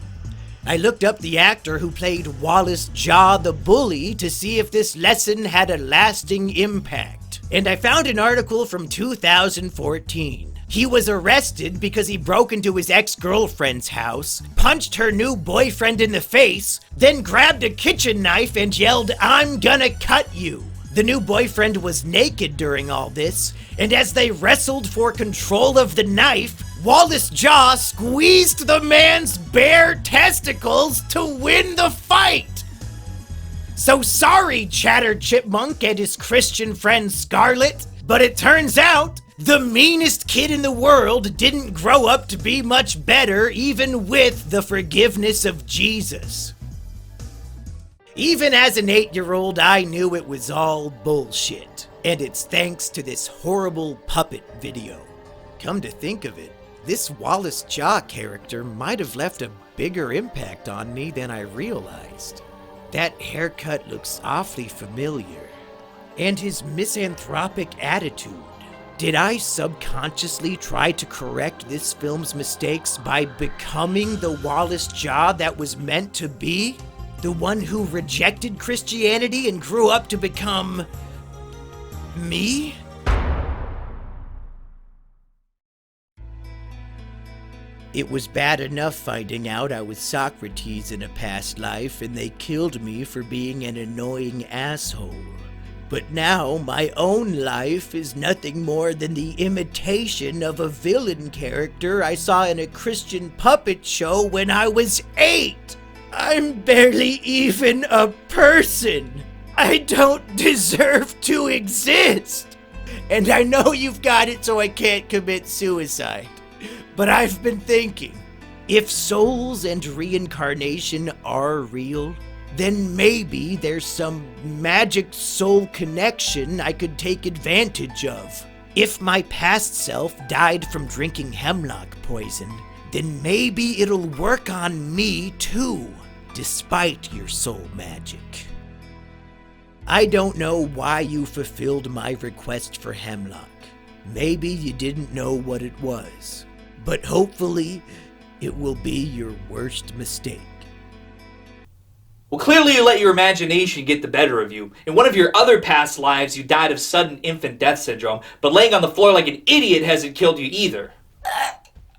I looked up the actor who played Wallace Jaw the Bully to see if this lesson had a lasting impact. And I found an article from 2014. He was arrested because he broke into his ex-girlfriend's house, punched her new boyfriend in the face, then grabbed a kitchen knife and yelled, "I'm gonna cut you." The new boyfriend was naked during all this, and as they wrestled for control of the knife, Wallace Jaw squeezed the man's bare testicles to win the fight. So sorry, Chatter Chipmunk and his Christian friend Scarlet, but it turns out the meanest kid in the world didn't grow up to be much better even with the forgiveness of Jesus. Even as an 8-year-old, I knew it was all bullshit. And it's thanks to this horrible puppet video. Come to think of it, this Wallace Jaw character might have left a bigger impact on me than I realized. That haircut looks awfully familiar. And his misanthropic attitude. Did I subconsciously try to correct this film's mistakes by becoming the Wallace Jaw that was meant to be? The one who rejected Christianity and grew up to become me? It was bad enough finding out I was Socrates in a past life and they killed me for being an annoying asshole. But now my own life is nothing more than the imitation of a villain character I saw in a Christian puppet show when I was 8. I'm barely even a person. I don't deserve to exist. And I know you've got it so I can't commit suicide. But I've been thinking, if souls and reincarnation are real, then maybe there's some magic soul connection I could take advantage of. If my past self died from drinking hemlock poison, then maybe it'll work on me too, despite your soul magic. I don't know why you fulfilled my request for hemlock. Maybe you didn't know what it was, but hopefully it will be your worst mistake. Well, clearly you let your imagination get the better of you. In one of your other past lives, you died of sudden infant death syndrome, but laying on the floor like an idiot hasn't killed you either.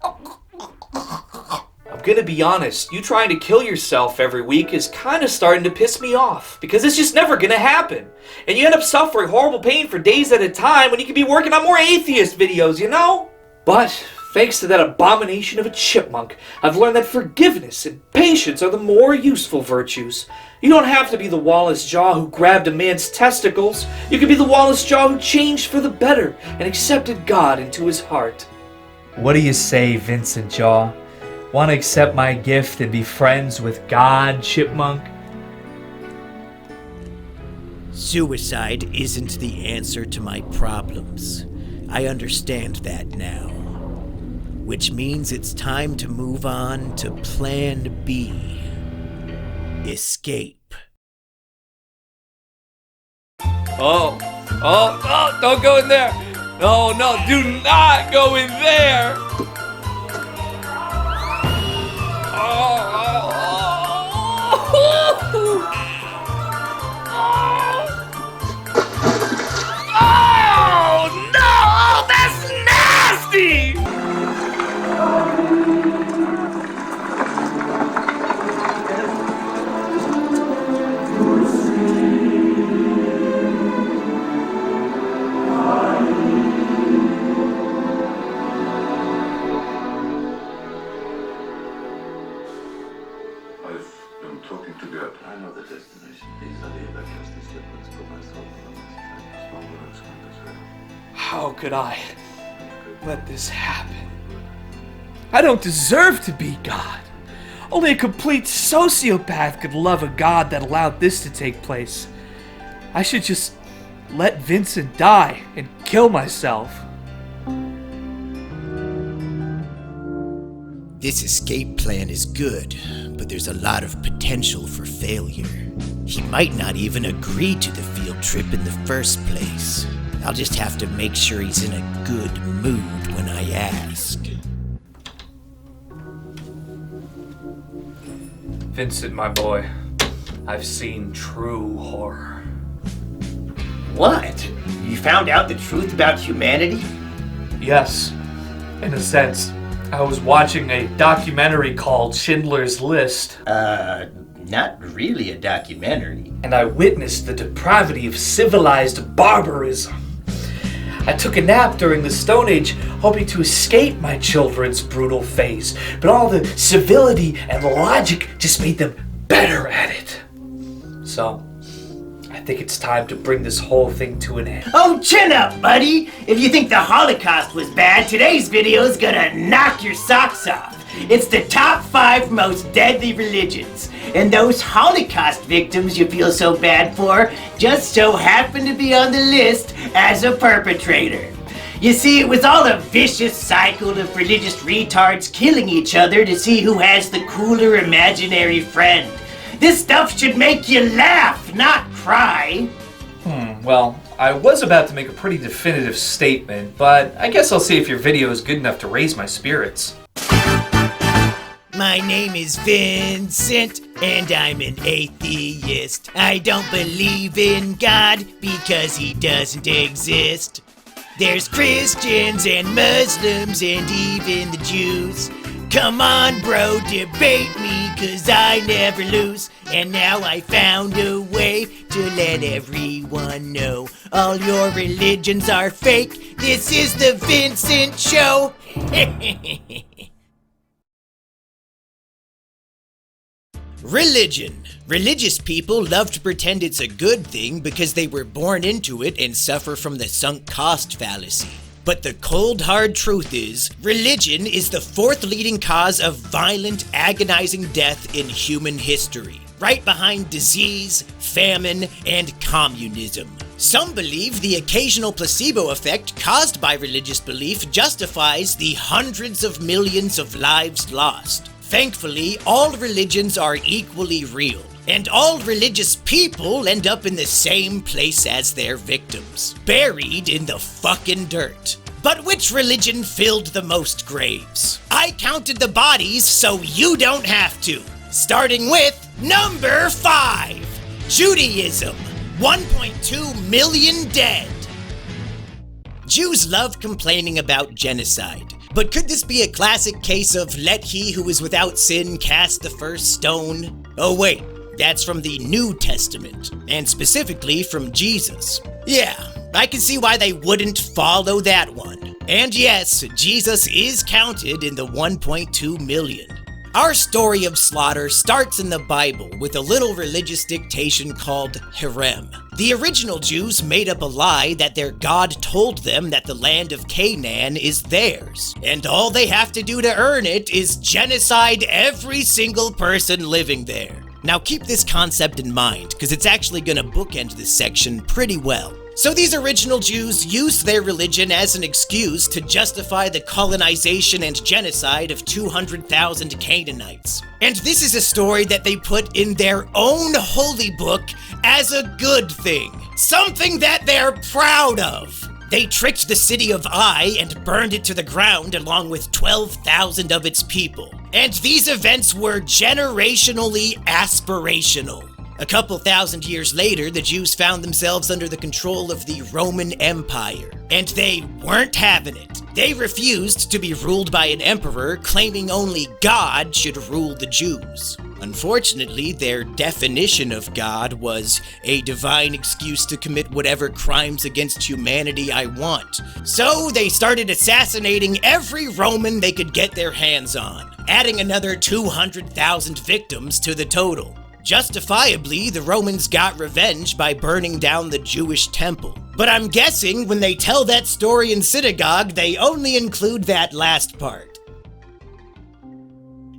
I'm gonna be honest, you trying to kill yourself every week is kinda starting to piss me off, because it's just never gonna happen. And you end up suffering horrible pain for days at a time when you could be working on more atheist videos, you know? But thanks to that abomination of a chipmunk, I've learned that forgiveness and patience are the more useful virtues. You don't have to be the Wallace Jaw who grabbed a man's testicles. You can be the Wallace Jaw who changed for the better and accepted God into his heart. What do you say, Vincent Jaw? Want to accept my gift and be friends with God, Chipmunk? Suicide isn't the answer to my problems. I understand that now. Which means it's time to move on to Plan B. Escape. Oh, don't go in there. No, do not go in there. Oh, no, that's nasty. I'm talking to God. I know the destination. How could I let this happen? I don't deserve to be God. Only a complete sociopath could love a God that allowed this to take place. I should just let Vincent die and kill myself. This escape plan is good, but there's a lot of potential for failure. He might not even agree to the field trip in the first place. I'll just have to make sure he's in a good mood when I ask. Vincent, my boy, I've seen true horror. What? You found out the truth about humanity? Yes, in a sense. I was watching a documentary called Schindler's List. Not really a documentary. And I witnessed the depravity of civilized barbarism. I took a nap during the Stone Age, hoping to escape my children's brutal phase, but all the civility and logic just made them better at it. So, I think it's time to bring this whole thing to an end. Oh, chin up, buddy! If you think the Holocaust was bad, today's video is gonna knock your socks off. It's the top 5 most deadly religions. And those Holocaust victims you feel so bad for just so happen to be on the list as a perpetrator. You see, it was all a vicious cycle of religious retards killing each other to see who has the cooler imaginary friend. This stuff should make you laugh, not cry. Well, I was about to make a pretty definitive statement, but I guess I'll see if your video is good enough to raise my spirits. My name is Vincent, and I'm an atheist. I don't believe in God because he doesn't exist. There's Christians and Muslims and even the Jews. Come on, bro, debate me, cause I never lose. And now I found a way to let everyone know all your religions are fake. This is the Vincent Show. Religion. Religious people love to pretend it's a good thing because they were born into it and suffer from the sunk cost fallacy. But the cold hard truth is, religion is the 4th leading cause of violent, agonizing death in human history, right behind disease, famine, and communism. Some believe the occasional placebo effect caused by religious belief justifies the hundreds of millions of lives lost. Thankfully, all religions are equally real, and all religious people end up in the same place as their victims, buried in the fucking dirt. But which religion filled the most graves? I counted the bodies so you don't have to. Starting with number 5, Judaism, 1.2 million dead. Jews love complaining about genocide. But could this be a classic case of let he who is without sin cast the first stone? Oh wait, that's from the New Testament, and specifically from Jesus. Yeah, I can see why they wouldn't follow that one. And yes, Jesus is counted in the 1.2 million. Our story of slaughter starts in the Bible with a little religious dictation called Herem. The original Jews made up a lie that their God told them that the land of Canaan is theirs, and all they have to do to earn it is genocide every single person living there. Now keep this concept in mind, because it's actually going to bookend this section pretty well. So these original Jews used their religion as an excuse to justify the colonization and genocide of 200,000 Canaanites. And this is a story that they put in their own holy book as a good thing, something that they're proud of. They tricked the city of Ai and burned it to the ground along with 12,000 of its people. And these events were generationally aspirational. A couple thousand years later, the Jews found themselves under the control of the Roman Empire, and they weren't having it. They refused to be ruled by an emperor, claiming only God should rule the Jews. Unfortunately, their definition of God was a divine excuse to commit whatever crimes against humanity I want. So they started assassinating every Roman they could get their hands on. adding another 200,000 victims to the total. Justifiably, the Romans got revenge by burning down the Jewish temple. But I'm guessing when they tell that story in synagogue, they only include that last part.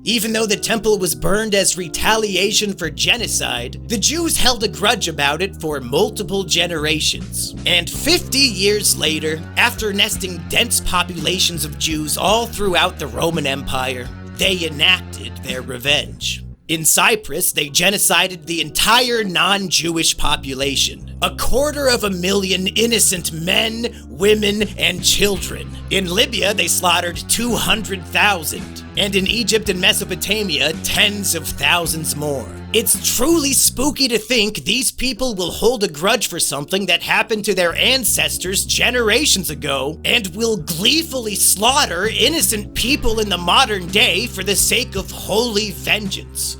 Even though the temple was burned as retaliation for genocide, the Jews held a grudge about it for multiple generations. And 50 years later, after nesting dense populations of Jews all throughout the Roman Empire, they enacted their revenge. In Cyprus, they genocided the entire non-Jewish population. 250,000 innocent men, women, and children. In Libya, they slaughtered 200,000. And in Egypt and Mesopotamia, tens of thousands more. It's truly spooky to think these people will hold a grudge for something that happened to their ancestors generations ago and will gleefully slaughter innocent people in the modern day for the sake of holy vengeance.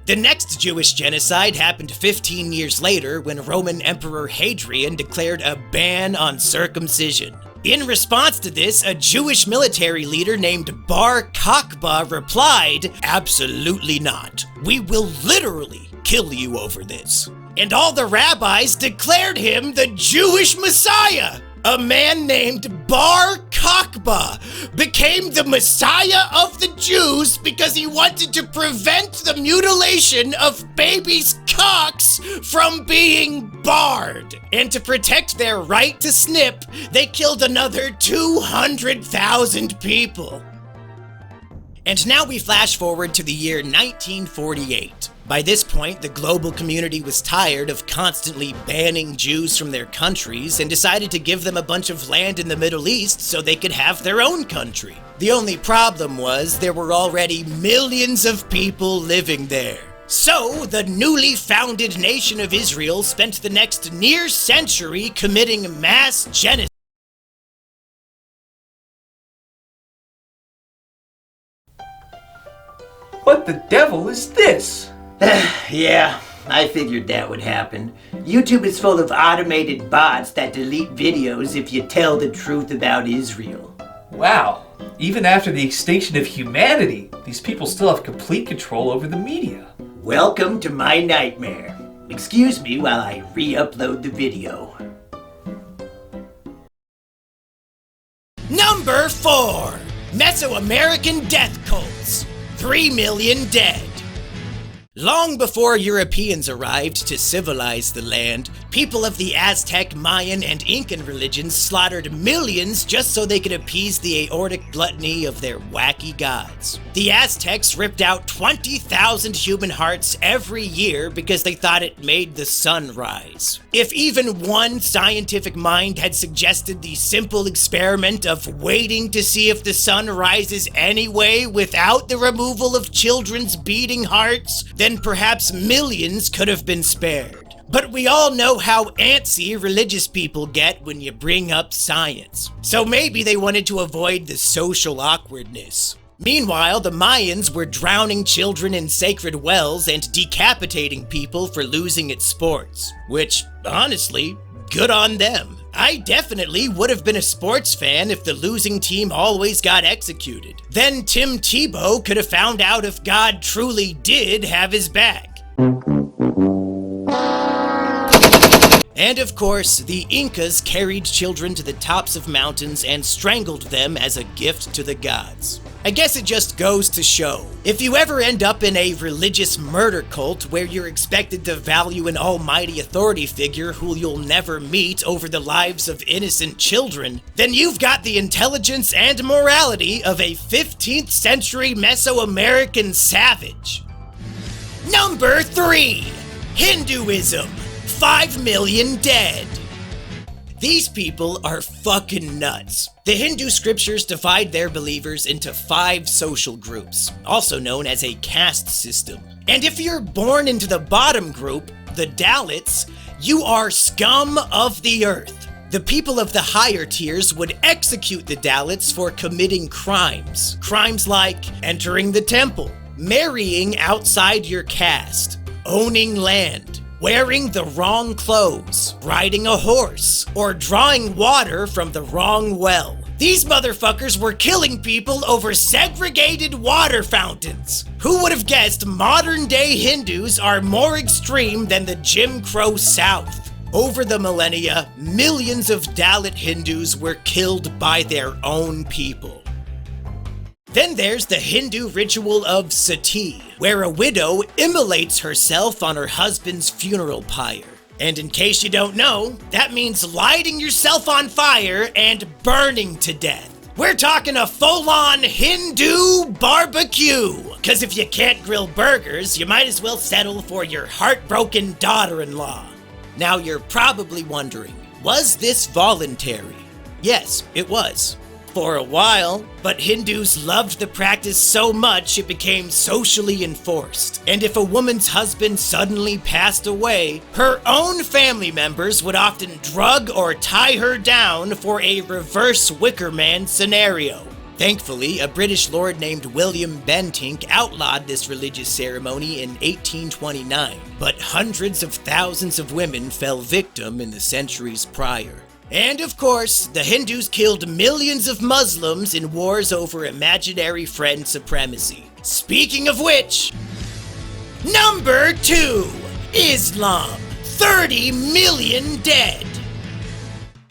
The next Jewish genocide happened 15 years later when Roman Emperor Hadrian declared a ban on circumcision. In response to this, a Jewish military leader named Bar Kokhba replied, "Absolutely not. We will literally kill you over this." And all the rabbis declared him the Jewish Messiah. A man named Bar Kokhba became the Messiah of the Jews because he wanted to prevent the mutilation of babies' cocks from being barred. And to protect their right to snip, they killed another 200,000 people. And now we flash forward to the year 1948. By this point, the global community was tired of constantly banning Jews from their countries and decided to give them a bunch of land in the Middle East so they could have their own country. The only problem was there were already millions of people living there. So, the newly founded nation of Israel spent the next near century committing mass genocide. What the devil is this? Yeah, I figured that would happen. YouTube is full of automated bots that delete videos if you tell the truth about Israel. Wow, even after the extinction of humanity, these people still have complete control over the media. Welcome to my nightmare. Excuse me while I re-upload the video. Number 4. Mesoamerican death cults. 3 million dead. Long before Europeans arrived to civilize the land, people of the Aztec, Mayan, and Incan religions slaughtered millions just so they could appease the aortic gluttony of their wacky gods. The Aztecs ripped out 20,000 human hearts every year because they thought it made the sun rise. If even one scientific mind had suggested the simple experiment of waiting to see if the sun rises anyway without the removal of children's beating hearts, then perhaps millions could have been spared. But we all know how antsy religious people get when you bring up science. So maybe they wanted to avoid the social awkwardness. Meanwhile, the Mayans were drowning children in sacred wells and decapitating people for losing at sports. Which, honestly, good on them. I definitely would have been a sports fan if the losing team always got executed. Then Tim Tebow could have found out if God truly did have his back. And of course, the Incas carried children to the tops of mountains and strangled them as a gift to the gods. I guess it just goes to show, if you ever end up in a religious murder cult where you're expected to value an almighty authority figure who you'll never meet over the lives of innocent children, then you've got the intelligence and morality of a 15th century Mesoamerican savage. Number 3. Hinduism. 5 million dead. These people are fucking nuts. The Hindu scriptures divide their believers into 5 social groups, also known as a caste system. And if you're born into the bottom group, the Dalits, you are scum of the earth. The people of the higher tiers would execute the Dalits for committing crimes. Crimes like entering the temple, marrying outside your caste, owning land, wearing the wrong clothes, riding a horse, or drawing water from the wrong well. These motherfuckers were killing people over segregated water fountains. Who would have guessed modern-day Hindus are more extreme than the Jim Crow South? Over the millennia, millions of Dalit Hindus were killed by their own people. Then there's the Hindu ritual of sati, where a widow immolates herself on her husband's funeral pyre. And in case you don't know, that means lighting yourself on fire and burning to death. We're talking a full-on Hindu barbecue. Cause if you can't grill burgers, you might as well settle for your heartbroken daughter-in-law. Now you're probably wondering, was this voluntary? Yes, it was. For a while, but Hindus loved the practice so much it became socially enforced. And if a woman's husband suddenly passed away, her own family members would often drug or tie her down for a reverse Wicker Man scenario. Thankfully, a British lord named William Bentinck outlawed this religious ceremony in 1829, but hundreds of thousands of women fell victim in the centuries prior. And of course, the Hindus killed millions of Muslims in wars over imaginary friend supremacy. Speaking of which, number 2, Islam, 30 million dead.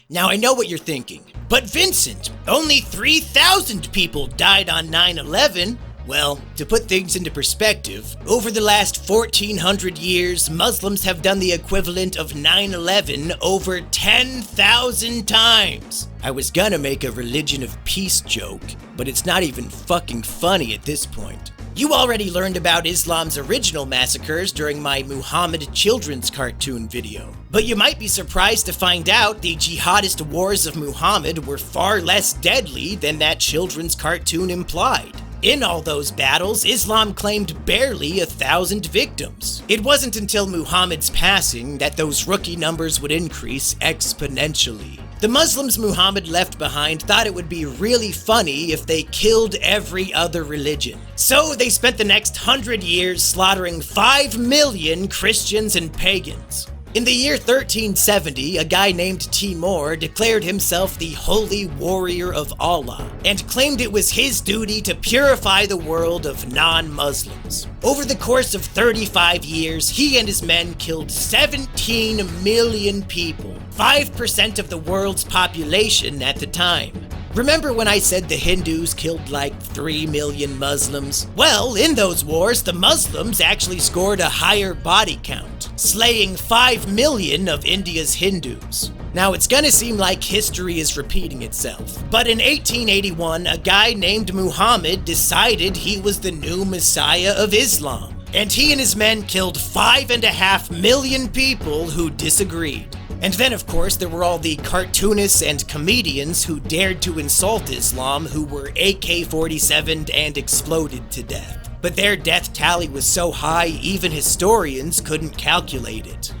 Now I know what you're thinking, but Vincent, only 3,000 people died on 9/11. Well, to put things into perspective, over the last 1,400 years, Muslims have done the equivalent of 9/11 over 10,000 times. I was gonna make a religion of peace joke, but it's not even fucking funny at this point. You already learned about Islam's original massacres during my Muhammad children's cartoon video. But you might be surprised to find out the jihadist wars of Muhammad were far less deadly than that children's cartoon implied. In all those battles, Islam claimed barely 1,000 victims. It wasn't until Muhammad's passing that those rookie numbers would increase exponentially. The Muslims Muhammad left behind thought it would be really funny if they killed every other religion. So they spent the next 100 years slaughtering 5 million Christians and pagans. In the year 1370, a guy named Timur declared himself the holy warrior of Allah and claimed it was his duty to purify the world of non-Muslims. Over the course of 35 years, he and his men killed 17 million people, 5% of the world's population at the time. Remember when I said the Hindus killed like 3 million Muslims? Well, in those wars, the Muslims actually scored a higher body count, slaying 5 million of India's Hindus. Now, it's gonna seem like history is repeating itself, but in 1881, a guy named Muhammad decided he was the new Messiah of Islam, and he and his men killed 5.5 million people who disagreed. And then, of course, there were all the cartoonists and comedians who dared to insult Islam who were AK-47'd and exploded to death. But their death tally was so high, even historians couldn't calculate it.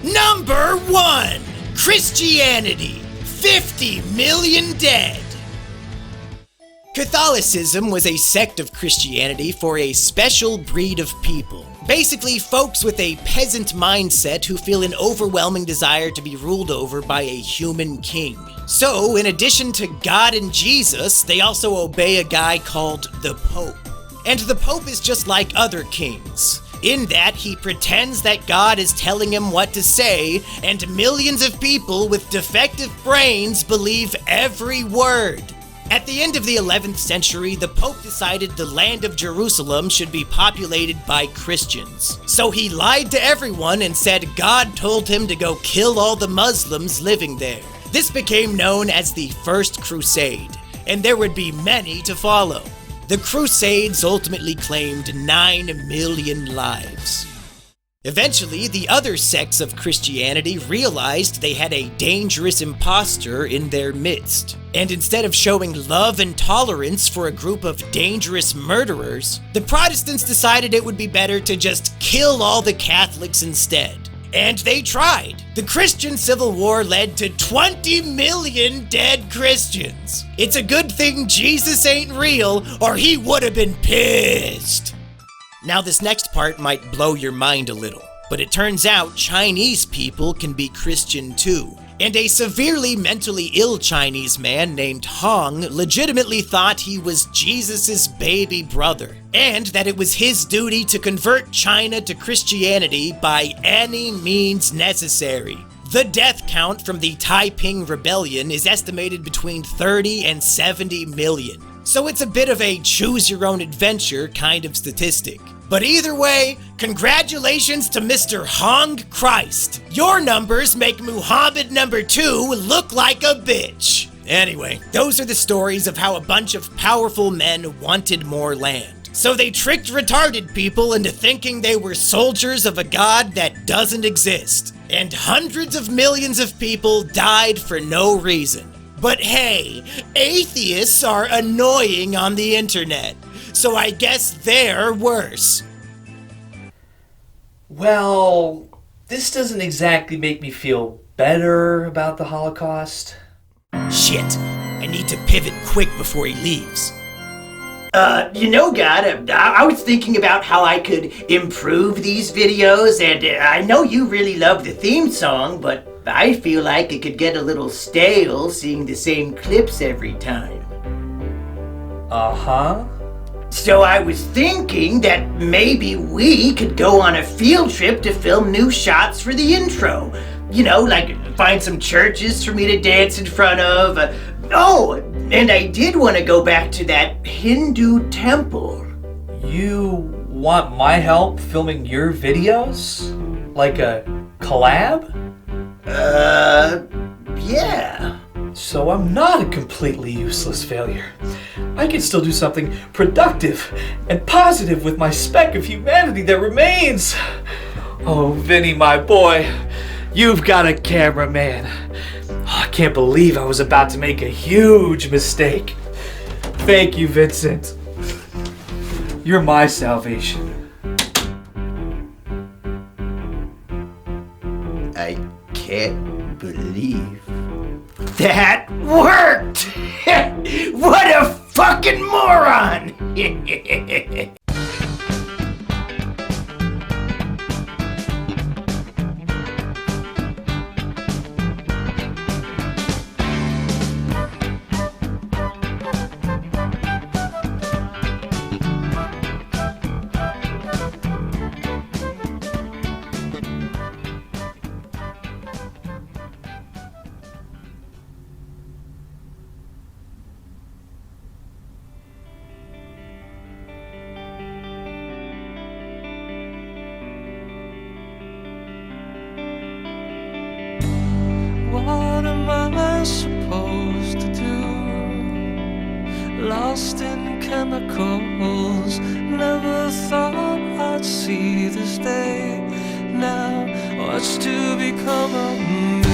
Number 1, Christianity, 50 million dead. Catholicism was a sect of Christianity for a special breed of people. Basically, folks with a peasant mindset who feel an overwhelming desire to be ruled over by a human king. So, in addition to God and Jesus, they also obey a guy called the Pope. And the Pope is just like other kings, in that he pretends that God is telling him what to say, and millions of people with defective brains believe every word. At the end of the 11th century, the Pope decided the land of Jerusalem should be populated by Christians. So he lied to everyone and said God told him to go kill all the Muslims living there. This became known as the First Crusade, and there would be many to follow. The Crusades ultimately claimed 9 million lives. Eventually, the other sects of Christianity realized they had a dangerous imposter in their midst. And instead of showing love and tolerance for a group of dangerous murderers, the Protestants decided it would be better to just kill all the Catholics instead. And they tried. The Christian Civil War led to 20 million dead Christians. It's a good thing Jesus ain't real, or he would have been pissed. Now, this next part might blow your mind a little, but it turns out Chinese people can be Christian too. and a severely mentally ill Chinese man named Hong legitimately thought he was Jesus' baby brother, and that it was his duty to convert China to Christianity by any means necessary. The death count from the Taiping Rebellion is estimated between 30 and 70 million, so it's a bit of a choose-your-own-adventure kind of statistic. But either way, congratulations to Mr. Hong Christ. Your numbers make Muhammad number 2 look like a bitch. Anyway, those are the stories of how a bunch of powerful men wanted more land. So they tricked retarded people into thinking they were soldiers of a god that doesn't exist. And hundreds of millions of people died for no reason. But hey, atheists are annoying on the internet. So I guess they're worse. Well, this doesn't exactly make me feel better about the Holocaust. Shit, I need to pivot quick before he leaves. God, I was thinking about how I could improve these videos, and I know you really love the theme song, but I feel like it could get a little stale seeing the same clips every time. Uh-huh. So I was thinking that maybe we could go on a field trip to film new shots for the intro. You know, like find some churches for me to dance in front of. And I did want to go back to that Hindu temple. You want my help filming your videos? Like a collab? Yeah. So I'm not a completely useless failure. I can still do something productive and positive with my speck of humanity that remains. Oh, Vinny, my boy, you've got a cameraman. Oh, I can't believe I was about to make a huge mistake. Thank you, Vincent. You're my salvation. I can't believe that worked! What a fucking moron! What am I supposed to do? Lost in chemicals, never thought I'd see this day. Now, what's to become of me?